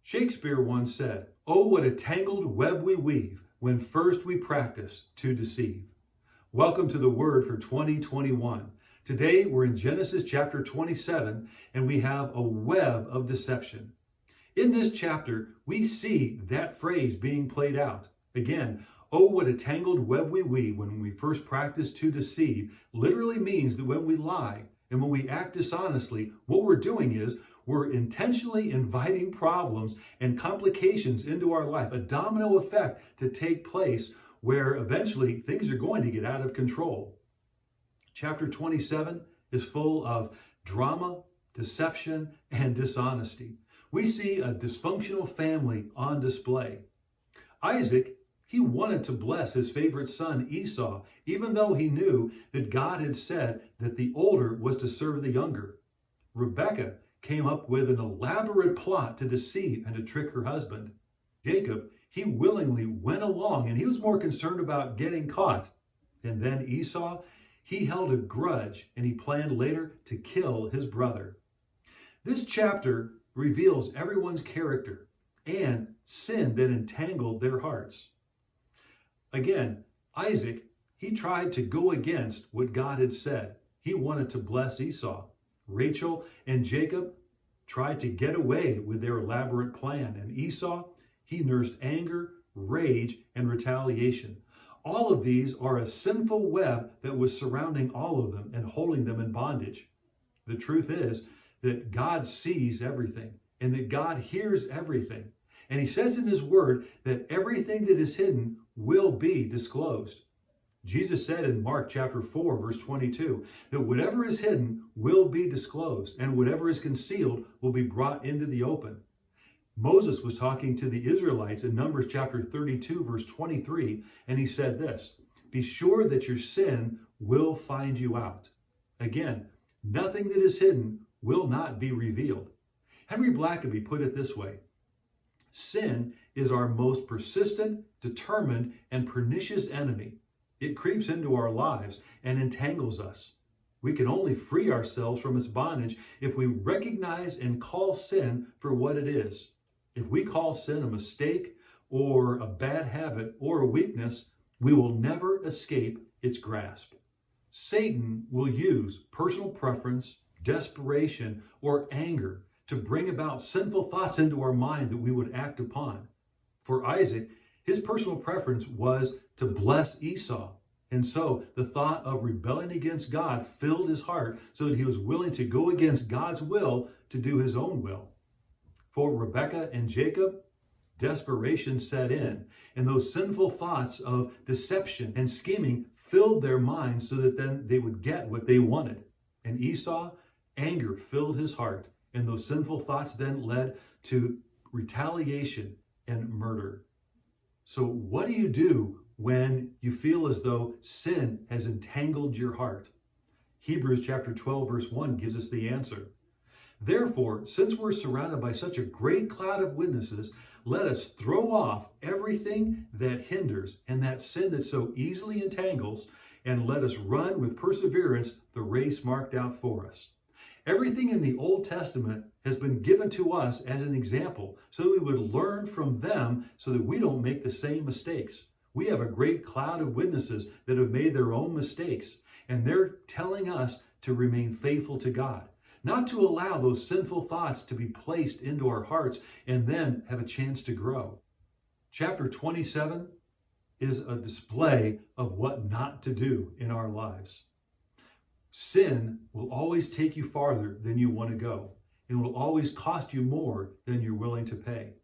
Shakespeare once said, "Oh, what a tangled web we weave when first we practice to deceive." Welcome to the Word for 2021. Today we're in Genesis chapter 27 and we have a web of deception. In this chapter, we see that phrase being played out. Again, "Oh, what a tangled web we weave when we first practice to deceive" literally means that when we lie and when we act dishonestly, what we're doing is we're intentionally inviting problems and complications into our life, a domino effect to take place where eventually things are going to get out of control. Chapter 27 is full of drama, deception, and dishonesty. We see a dysfunctional family on display. Isaac, he wanted to bless his favorite son Esau, even though he knew that God had said that the older was to serve the younger. Rebekah came up with an elaborate plot to deceive and to trick her husband. Jacob, he willingly went along and he was more concerned about getting caught. And then Esau, he held a grudge and he planned later to kill his brother. This chapter reveals everyone's character and sin that entangled their hearts. Again, Isaac, he tried to go against what God had said. He wanted to bless Esau. Rachel and Jacob tried to get away with their elaborate plan, and Esau, he nursed anger, rage, and retaliation. All of these are a sinful web that was surrounding all of them and holding them in bondage. The truth is that God sees everything and that God hears everything. And he says in his word that everything that is hidden will be disclosed. Jesus said in Mark chapter 4, verse 22, that whatever is hidden will be disclosed, and whatever is concealed will be brought into the open. Moses was talking to the Israelites in Numbers chapter 32, verse 23, and he said this, "Be sure that your sin will find you out." Again, nothing that is hidden will not be revealed. Henry Blackaby put it this way: sin is our most persistent, determined, and pernicious enemy. It creeps into our lives and entangles us. We can only free ourselves from its bondage if we recognize and call sin for what it is. If we call sin a mistake or a bad habit or a weakness, we will never escape its grasp. Satan will use personal preference, desperation, or anger to bring about sinful thoughts into our mind that we would act upon. For Isaac, his personal preference was to bless Esau. And so the thought of rebelling against God filled his heart so that he was willing to go against God's will to do his own will. For Rebekah and Jacob, desperation set in, and those sinful thoughts of deception and scheming filled their minds so that then they would get what they wanted. And Esau, anger filled his heart, and those sinful thoughts then led to retaliation and murder. So what do you do when you feel as though sin has entangled your heart? Hebrews chapter 12, verse 1 gives us the answer. "Therefore, since we're surrounded by such a great cloud of witnesses, let us throw off everything that hinders and that sin that so easily entangles, and let us run with perseverance the race marked out for us." Everything in the Old Testament has been given to us as an example so that we would learn from them so that we don't make the same mistakes. We have a great cloud of witnesses that have made their own mistakes, and they're telling us to remain faithful to God, not to allow those sinful thoughts to be placed into our hearts and then have a chance to grow. Chapter 27 is a display of what not to do in our lives. Sin will always take you farther than you want to go. It will always cost you more than you're willing to pay.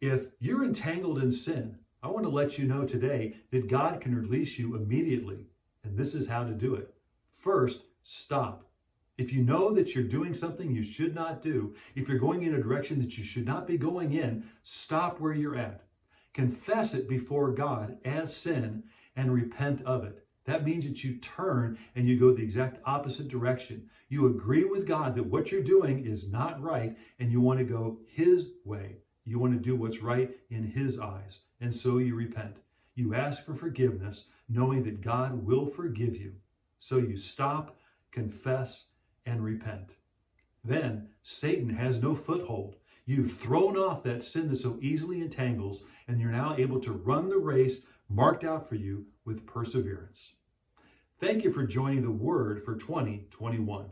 If you're entangled in sin, I want to let you know today that God can release you immediately, and this is how to do it. First, stop. If you know that you're doing something you should not do, if you're going in a direction that you should not be going in, stop where you're at. Confess it before God as sin and repent of it. That means that you turn and you go the exact opposite direction. You agree with God that what you're doing is not right and you want to go His way. You want to do what's right in His eyes. And so you repent. You ask for forgiveness, knowing that God will forgive you. So you stop, confess, and repent. Then Satan has no foothold. You've thrown off that sin that so easily entangles, and you're now able to run the race marked out for you with perseverance. Thank you for joining the Word for 2021.